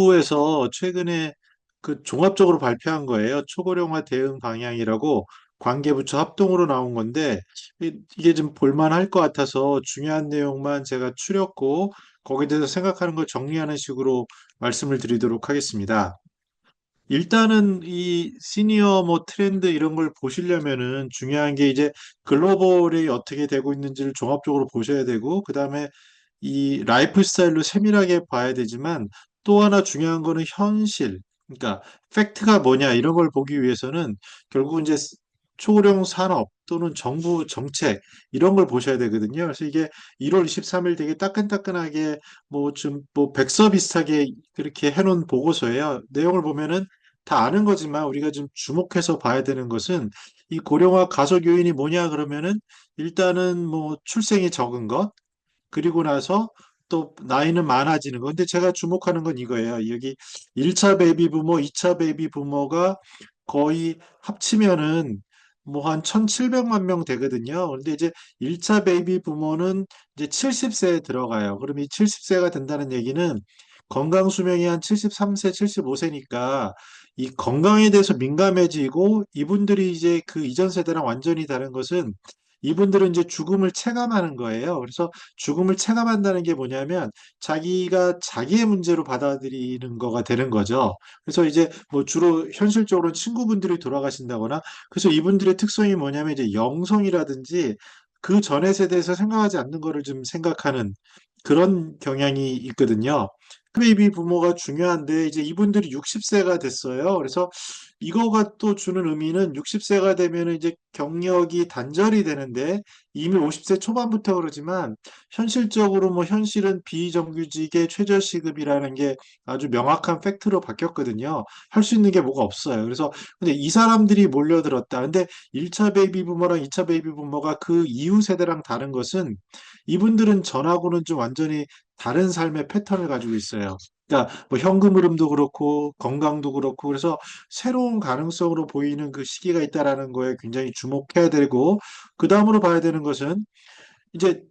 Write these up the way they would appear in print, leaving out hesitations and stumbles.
정부에서 최근에 그 종합적으로 발표한 거예요. 초고령화 대응 방향이라고 관계부처 합동으로 나온 건데 이게 좀 볼만할 것 같아서 중요한 내용만 제가 추렸고 거기에 대해서 생각하는 걸 정리하는 식으로 말씀을 드리도록 하겠습니다. 일단은 이 시니어 뭐 트렌드 이런 걸 보시려면은 중요한 게 이제 글로벌이 어떻게 되고 있는지를 종합적으로 보셔야 되고 그다음에 이 라이프 스타일로 세밀하게 봐야 되지만 또 하나 중요한 거는 현실, 그러니까 팩트가 뭐냐 이런 걸 보기 위해서는 결국 이제 초고령 산업 또는 정부 정책 이런 걸 보셔야 되거든요. 그래서 이게 1월 23일 되게 따끈따끈하게 뭐 좀 뭐 백서 비슷하게 그렇게 해놓은 보고서예요. 내용을 보면은 다 아는 거지만 우리가 좀 주목해서 봐야 되는 것은 이 고령화 가속 요인이 뭐냐 그러면은 일단은 뭐 출생이 적은 것 그리고 나서 또 나이는 많아지는 거. 근데 제가 주목하는 건 이거예요. 여기 1차 베이비 부모, 2차 베이비 부모가 거의 합치면은 뭐 한 1,700만 명 되거든요. 근데 이제 1차 베이비 부모는 이제 70세에 들어가요. 그럼 이 70세가 된다는 얘기는 건강 수명이 한 73세, 75세니까 이 건강에 대해서 민감해지고 이분들이 이제 그 이전 세대랑 완전히 다른 것은 이분들은 이제 죽음을 체감하는 거예요. 그래서 죽음을 체감한다는 게 뭐냐면 자기가 자기의 문제로 받아들이는 거가 되는 거죠. 그래서 이제 뭐 주로 현실적으로 친구분들이 돌아가신다거나 그래서 이분들의 특성이 뭐냐면 이제 영성이라든지 그 전의 세대에서 생각하지 않는 거를 좀 생각하는 그런 경향이 있거든요. 베이비 부모가 중요한데 이제 이분들이 60세가 됐어요. 그래서 이거가 또 주는 의미는 60세가 되면 이제 경력이 단절이 되는데 이미 50세 초반부터 그러지만 현실적으로 뭐 현실은 비정규직의 최저시급이라는 게 아주 명확한 팩트로 바뀌었거든요. 할 수 있는 게 뭐가 없어요. 그래서 근데 이 사람들이 몰려들었다. 근데 1차 베이비 부모랑 2차 베이비 부모가 그 이후 세대랑 다른 것은 이분들은 전하고는 좀 완전히 다른 삶의 패턴을 가지고 있어요. 그러니까 뭐 현금 흐름도 그렇고 건강도 그렇고 그래서 새로운 가능성으로 보이는 그 시기가 있다라는 거에 굉장히 주목해야 되고 그 다음으로 봐야 되는 것은 이제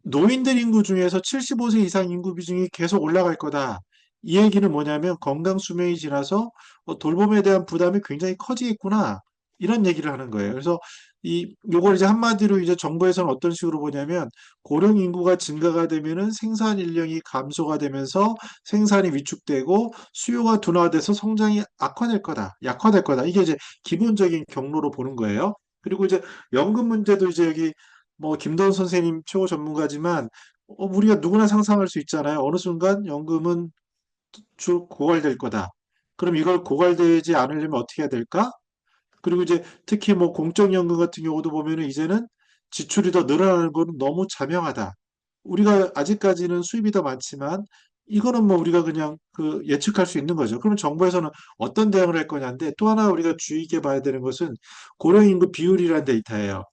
노인들 인구 중에서 75세 이상 인구 비중이 계속 올라갈 거다. 이 얘기는 뭐냐면 건강 수명이 지나서 돌봄에 대한 부담이 굉장히 커지겠구나. 이런 얘기를 하는 거예요. 그래서 요걸 이제 한마디로 이제 정부에서는 어떤 식으로 보냐면 고령 인구가 증가가 되면은 생산 인력이 감소가 되면서 생산이 위축되고 수요가 둔화돼서 성장이 악화될 거다. 약화될 거다. 이게 이제 기본적인 경로로 보는 거예요. 그리고 이제 연금 문제도 이제 여기 뭐 김도훈 선생님 최고 전문가지만 우리가 누구나 상상할 수 있잖아요. 어느 순간 연금은 고갈될 거다. 그럼 이걸 고갈되지 않으려면 어떻게 해야 될까? 그리고 이제 특히 뭐 공적연금 같은 경우도 보면은 이제는 지출이 더 늘어나는 건 너무 자명하다. 우리가 아직까지는 수입이 더 많지만 이거는 뭐 우리가 그냥 그 예측할 수 있는 거죠. 그러면 정부에서는 어떤 대응을 할 거냐인데 또 하나 우리가 주의 깊게 봐야 되는 것은 고령인구 비율이라는 데이터예요.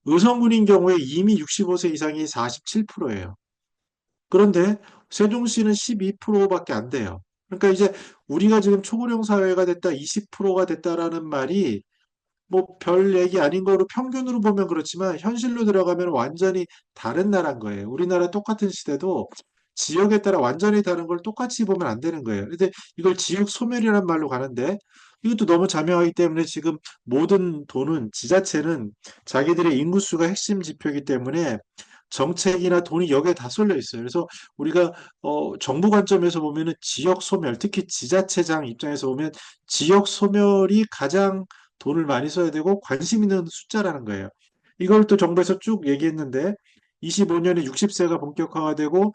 여성분인 경우에 이미 65세 이상이 47%예요. 그런데 세종시는 12%밖에 안 돼요. 그러니까 이제 우리가 지금 초고령 사회가 됐다, 20%가 됐다라는 말이 뭐 별 얘기 아닌 거로 평균으로 보면 그렇지만 현실로 들어가면 완전히 다른 나라인 거예요. 우리나라 똑같은 시대도 지역에 따라 완전히 다른 걸 똑같이 보면 안 되는 거예요. 근데 이걸 지역 소멸이라는 말로 가는데 이것도 너무 자명하기 때문에 지금 모든 돈은 지자체는 자기들의 인구수가 핵심 지표이기 때문에 정책이나 돈이 여기에 다 쏠려 있어요. 그래서 우리가 정부 관점에서 보면은 지역 소멸, 특히 지자체장 입장에서 보면 지역 소멸이 가장 돈을 많이 써야 되고 관심 있는 숫자라는 거예요. 이걸 또 정부에서 쭉 얘기했는데 25년에 60세가 본격화되고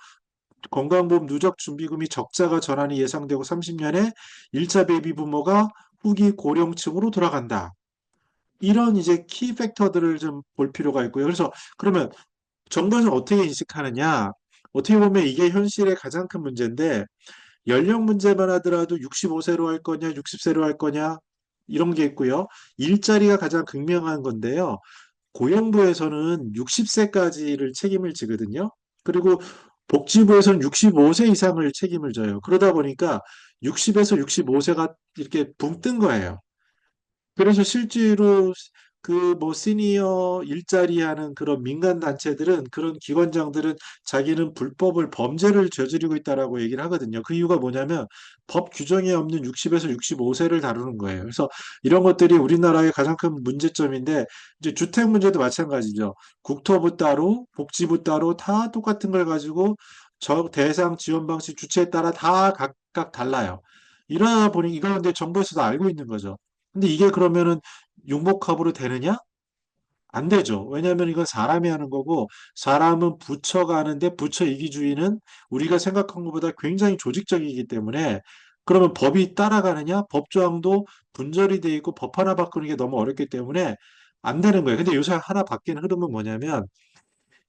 건강보험 누적 준비금이 적자가 전환이 예상되고 30년에 1차 베이비 부모가 후기 고령층으로 돌아간다. 이런 이제 키 팩터들을 좀 볼 필요가 있고요. 그래서 그러면 정부에서 어떻게 인식하느냐? 어떻게 보면 이게 현실의 가장 큰 문제인데 연령 문제만 하더라도 65세로 할 거냐, 60세로 할 거냐 이런 게 있고요. 일자리가 가장 극명한 건데요. 고용부에서는 60세까지를 책임을 지거든요. 그리고 복지부에서는 65세 이상을 책임을 져요. 그러다 보니까 60에서 65세가 이렇게 붕 뜬 거예요. 그래서 실제로 그 뭐 시니어 일자리 하는 그런 민간 단체들은 그런 기관장들은 자기는 불법을 범죄를 저지르고 있다라고 얘기를 하거든요. 그 이유가 뭐냐면 법 규정에 없는 60에서 65세를 다루는 거예요. 그래서 이런 것들이 우리나라의 가장 큰 문제점인데 이제 주택 문제도 마찬가지죠. 국토부 따로 복지부 따로 다 똑같은 걸 가지고 저 대상 지원 방식 주체에 따라 다 각각 달라요. 이러다 보니 이걸 근데 정부에서도 알고 있는 거죠. 근데 이게 그러면은 융복합으로 되느냐? 안 되죠. 왜냐하면 이건 사람이 하는 거고 사람은 부처가 하는데 부처 이기주의는 우리가 생각한 것보다 굉장히 조직적이기 때문에 그러면 법이 따라가느냐? 법조항도 분절이 돼 있고 법 하나 바꾸는 게 너무 어렵기 때문에 안 되는 거예요. 근데 요새 하나 바뀐 흐름은 뭐냐면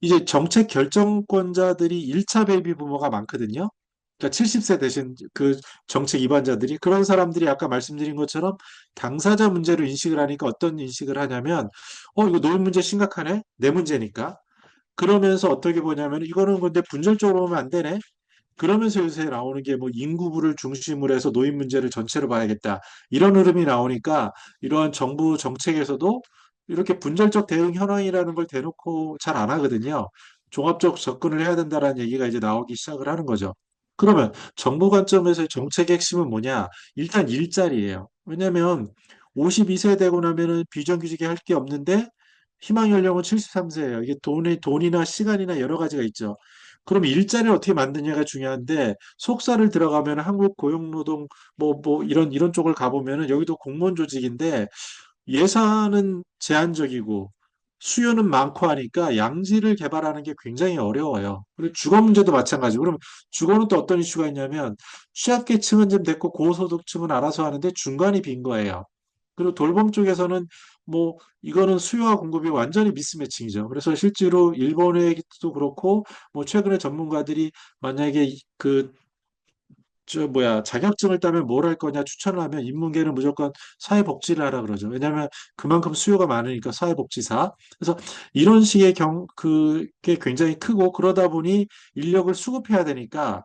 이제 정책 결정권자들이 1차 베이비 부모가 많거든요. 그러니까 70세 되신 그 정책 위반자들이 그런 사람들이 아까 말씀드린 것처럼 당사자 문제로 인식을 하니까 어떤 인식을 하냐면 이거 노인 문제 심각하네. 내 문제니까. 그러면서 어떻게 보냐면 이거는 근데 분절적으로 보면 안 되네. 그러면서 요새 나오는 게 뭐 인구부를 중심으로 해서 노인 문제를 전체로 봐야겠다. 이런 흐름이 나오니까 이러한 정부 정책에서도 이렇게 분절적 대응 현황이라는 걸 대놓고 잘 안 하거든요. 종합적 접근을 해야 된다라는 얘기가 이제 나오기 시작을 하는 거죠. 그러면 정부 관점에서의 정책의 핵심은 뭐냐? 일단 일자리예요. 왜냐하면 52세 되고 나면은 비정규직이 할 게 없는데 희망 연령은 73세예요. 이게 돈이나 시간이나 여러 가지가 있죠. 그럼 일자리를 어떻게 만드냐가 중요한데 속사를 들어가면 한국 고용노동 이런 쪽을 가보면은 여기도 공무원 조직인데 예산은 제한적이고 수요는 많고 하니까 양질을 개발하는 게 굉장히 어려워요. 그리고 주거 문제도 마찬가지고 그럼 주거는 또 어떤 이슈가 있냐면 취약계층은 좀 됐고 고소득층은 알아서 하는데 중간이 빈 거예요. 그리고 돌봄 쪽에서는 뭐 이거는 수요와 공급이 완전히 미스매칭이죠. 그래서 실제로 일본에도 그렇고 뭐 최근에 전문가들이 만약에 그 자격증을 따면 뭘 할 거냐 추천을 하면 인문계는 무조건 사회복지를 하라 그러죠. 왜냐하면 그만큼 수요가 많으니까 사회복지사. 그래서 이런 식의 그게 굉장히 크고 그러다 보니 인력을 수급해야 되니까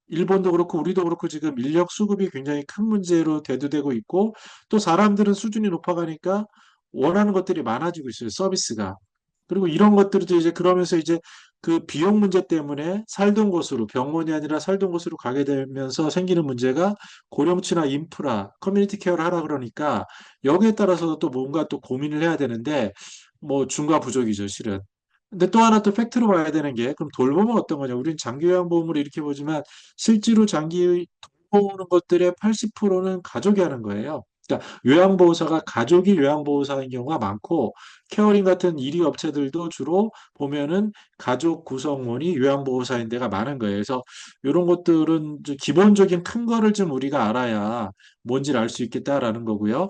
일본도 그렇고 우리도 그렇고 지금 인력 수급이 굉장히 큰 문제로 대두되고 있고 또 사람들은 수준이 높아가니까 원하는 것들이 많아지고 있어요. 서비스가. 그리고 이런 것들도 이제 그러면서 이제 그 비용 문제 때문에 살던 곳으로 병원이 아니라 살던 곳으로 가게 되면서 생기는 문제가 고령층이나 인프라, 커뮤니티 케어를 하라 그러니까 여기에 따라서 또 뭔가 또 고민을 해야 되는데 뭐 중과 부족이죠, 실은. 근데 또 하나 또 팩트로 봐야 되는 게 그럼 돌봄은 어떤 거냐? 우리는 장기 요양보험으로 이렇게 보지만 실제로 장기 돌보는 것들의 80%는 가족이 하는 거예요. 그러니까 요양보호사가 가족이 요양보호사인 경우가 많고 케어링 같은 일위 업체들도 주로 보면은 가족 구성원이 요양보호사인 데가 많은 거예요. 그래서 이런 것들은 이제 기본적인 큰 거를 좀 우리가 알아야 뭔지를 알 수 있겠다라는 거고요.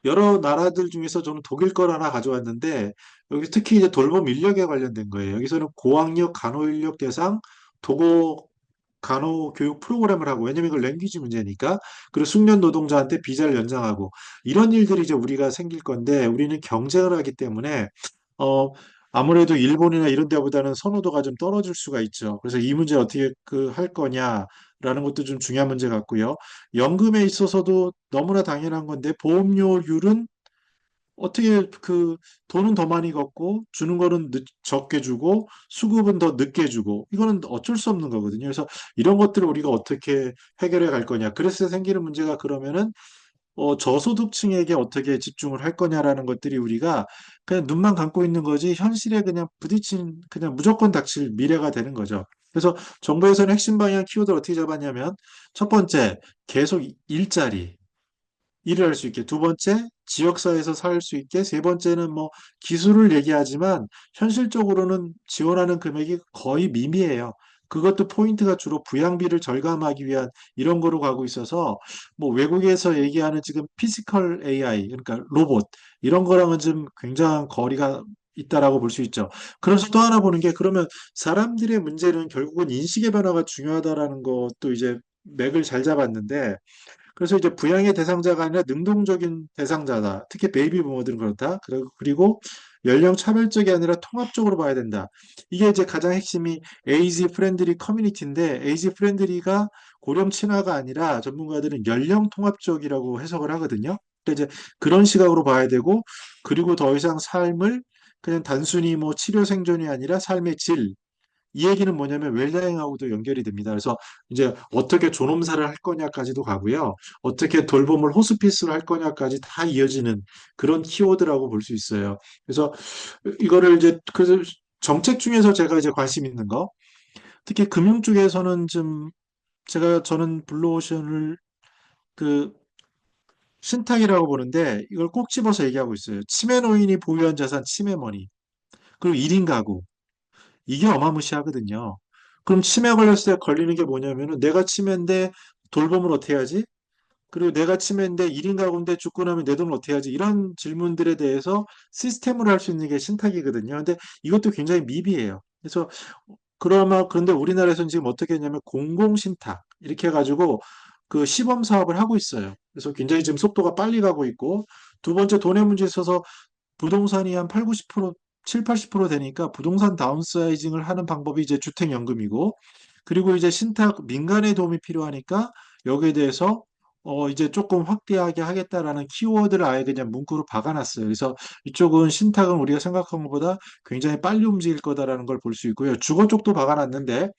여러 나라들 중에서 저는 독일 걸 하나 가져왔는데 여기 특히 이제 돌봄 인력에 관련된 거예요. 여기서는 고학력 간호 인력 대상 도고 간호 교육 프로그램을 하고 왜냐면 이건 랭귀지 문제니까 그리고 숙련 노동자한테 비자를 연장하고 이런 일들이 이제 우리가 생길 건데 우리는 경쟁을 하기 때문에 어 아무래도 일본이나 이런 데보다는 선호도가 좀 떨어질 수가 있죠. 그래서 이 문제 어떻게 그 할 거냐라는 것도 좀 중요한 문제 같고요. 연금에 있어서도 너무나 당연한 건데 보험료율은 어떻게 그 돈은 더 많이 걷고 주는 거는 적게 주고 수급은 더 늦게 주고 이거는 어쩔 수 없는 거거든요. 그래서 이런 것들을 우리가 어떻게 해결해 갈 거냐. 그래서 생기는 문제가 그러면은 저소득층에게 어떻게 집중을 할 거냐라는 것들이 우리가 그냥 눈만 감고 있는 거지 현실에 그냥 부딪힌 그냥 무조건 닥칠 미래가 되는 거죠. 그래서 정부에서는 핵심 방향 키워드를 어떻게 잡았냐면 첫 번째 계속 일자리 일을 할 수 있게. 두 번째, 지역사회에서 살 수 있게. 세 번째는 뭐 기술을 얘기하지만 현실적으로는 지원하는 금액이 거의 미미해요. 그것도 포인트가 주로 부양비를 절감하기 위한 이런 거로 가고 있어서 뭐 외국에서 얘기하는 지금 피지컬 AI, 그러니까 로봇 이런 거랑은 좀 굉장한 거리가 있다라고 볼 수 있죠. 그래서 또 하나 보는 게 그러면 사람들의 문제는 결국은 인식의 변화가 중요하다라는 것도 이제 맥을 잘 잡았는데 그래서 이제 부양의 대상자가 아니라 능동적인 대상자다. 특히 베이비 부모들은 그렇다. 그리고 연령 차별적이 아니라 통합적으로 봐야 된다. 이게 이제 가장 핵심이 에이지 프렌들리 커뮤니티인데 에이지 프렌들리가 고령 친화가 아니라 전문가들은 연령 통합적이라고 해석을 하거든요. 그러니까 이제 그런 시각으로 봐야 되고, 그리고 더 이상 삶을 그냥 단순히 뭐 치료 생존이 아니라 삶의 질, 이 얘기는 뭐냐면 웰다잉하고도 연결이 됩니다. 그래서 이제 어떻게 존엄사를 할 거냐까지도 가고요. 어떻게 돌봄을 호스피스로 할 거냐까지 다 이어지는 그런 키워드라고 볼 수 있어요. 그래서 이거를 이제 그래서 정책 중에서 제가 이제 관심 있는 거, 특히 금융 쪽에서는 좀 저는 블루오션을 그 신탁이라고 보는데 이걸 꼭 집어서 얘기하고 있어요. 치매 노인이 보유한 자산 치매머니. 그리고 1인 가구. 이게 어마무시하거든요. 그럼 치매 걸렸을 때 걸리는 게 뭐냐면은 내가 치매인데 돌봄을 어떻게 하지? 그리고 내가 치매인데 1인 가구인데 죽고 나면 내 돈을 어떻게 하지? 이런 질문들에 대해서 시스템으로 할 수 있는 게 신탁이거든요. 근데 이것도 굉장히 미비해요. 그래서 그런데 우리나라에서는 지금 어떻게 했냐면 공공신탁 이렇게 해가지고 그 시범 사업을 하고 있어요. 그래서 굉장히 지금 속도가 빨리 가고 있고 두 번째 돈의 문제에 있어서 부동산이 한 8, 90%, 7, 80% 되니까 부동산 다운사이징을 하는 방법이 이제 주택연금이고, 그리고 이제 신탁 민간의 도움이 필요하니까 여기에 대해서 이제 조금 확대하게 하겠다라는 키워드를 아예 그냥 문구로 박아놨어요. 그래서 이쪽은 신탁은 우리가 생각한 것보다 굉장히 빨리 움직일 거다라는 걸 볼 수 있고요. 주거 쪽도 박아놨는데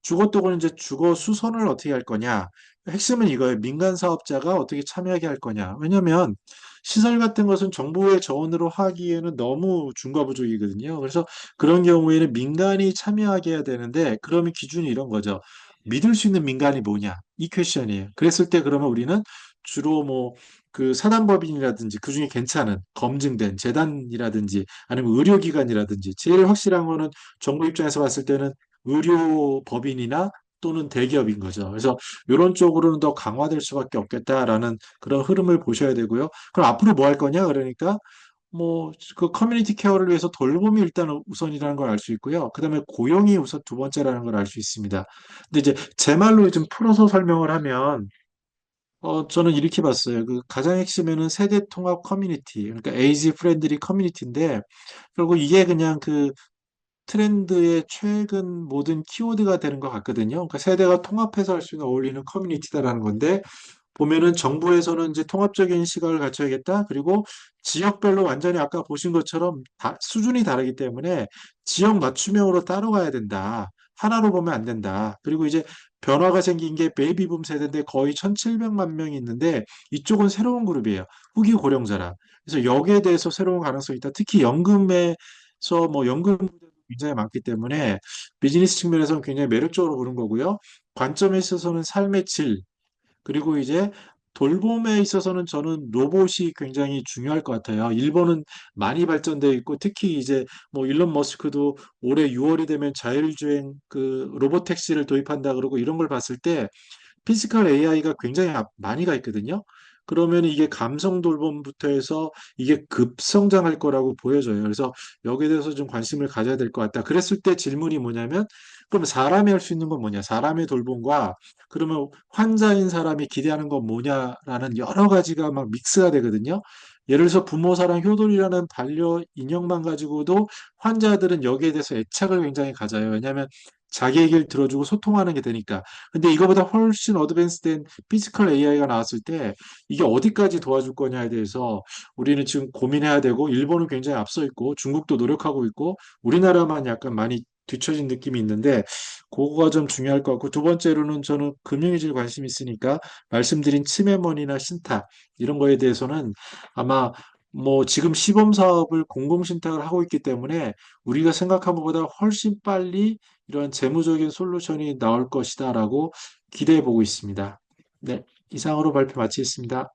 주거 쪽은 이제 주거 수선을 어떻게 할 거냐. 핵심은 이거예요. 민간 사업자가 어떻게 참여하게 할 거냐. 왜냐하면 시설 같은 것은 정부의 저원으로 하기에는 너무 중과부족이거든요. 그래서 그런 경우에는 민간이 참여하게 해야 되는데 그러면 기준이 이런 거죠. 믿을 수 있는 민간이 뭐냐? 이 퀘션이에요. 그랬을 때 그러면 우리는 주로 뭐 그 사단법인이라든지 그중에 괜찮은 검증된 재단이라든지 아니면 의료기관이라든지 제일 확실한 거는 정부 입장에서 봤을 때는 의료법인이나 또는 대기업인 거죠. 그래서 이런 쪽으로는 더 강화될 수밖에 없겠다라는 그런 흐름을 보셔야 되고요. 그럼 앞으로 뭐 할 거냐? 그러니까 뭐 그 커뮤니티 케어를 위해서 돌봄이 일단 우선이라는 걸 알 수 있고요. 그다음에 고용이 우선 두 번째라는 걸 알 수 있습니다. 근데 이제 제 말로 좀 풀어서 설명을 하면 저는 이렇게 봤어요. 그 가장 핵심에는 세대 통합 커뮤니티, 그러니까 에이지 프렌들리 커뮤니티인데 결국 이게 그냥 그 트렌드의 최근 모든 키워드가 되는 것 같거든요. 그러니까 세대가 통합해서 할 수 있는 어울리는 커뮤니티다라는 건데 보면은 정부에서는 이제 통합적인 시각을 갖춰야겠다. 그리고 지역별로 완전히 아까 보신 것처럼 수준이 다르기 때문에 지역 맞춤형으로 따라가야 된다. 하나로 보면 안 된다. 그리고 이제 변화가 생긴 게 베이비붐 세대인데 거의 1,700만 명이 있는데 이쪽은 새로운 그룹이에요. 후기 고령자라. 그래서 여기에 대해서 새로운 가능성이 있다. 특히 연금에서 뭐 연금 굉장히 많기 때문에 비즈니스 측면에서는 굉장히 매력적으로 보는 거고요. 관점에 있어서는 삶의 질, 그리고 이제 돌봄에 있어서는 저는 로봇이 굉장히 중요할 것 같아요. 일본은 많이 발전되어 있고 특히 이제 뭐 일론 머스크도 올해 6월이 되면 자율주행 그 로봇 택시를 도입한다 그러고 이런 걸 봤을 때 피지컬 AI가 굉장히 많이 가 있거든요. 그러면 이게 감성 돌봄부터 해서 이게 급성장할 거라고 보여져요. 그래서 여기에 대해서 좀 관심을 가져야 될 것 같다. 그랬을 때 질문이 뭐냐면, 그럼 사람이 할 수 있는 건 뭐냐? 사람의 돌봄과 그러면 환자인 사람이 기대하는 건 뭐냐라는 여러 가지가 막 믹스가 되거든요. 예를 들어서 부모 사랑 효돌이라는 반려 인형만 가지고도 환자들은 여기에 대해서 애착을 굉장히 가져요. 왜냐하면 자기 얘기를 들어주고 소통하는 게 되니까. 근데 이거보다 훨씬 어드밴스된 피지컬 AI가 나왔을 때 이게 어디까지 도와줄 거냐에 대해서 우리는 지금 고민해야 되고 일본은 굉장히 앞서 있고 중국도 노력하고 있고 우리나라만 약간 많이 뒤처진 느낌이 있는데 그거가 좀 중요할 것 같고 두 번째로는 저는 금융의 질 관심이 있으니까 말씀드린 치매먼이나 신탁 이런 거에 대해서는 아마 뭐 지금 시범 사업을 공공신탁을 하고 있기 때문에 우리가 생각한 것보다 훨씬 빨리 이런 재무적인 솔루션이 나올 것이다라고 기대해 보고 있습니다. 네, 이상으로 발표 마치겠습니다.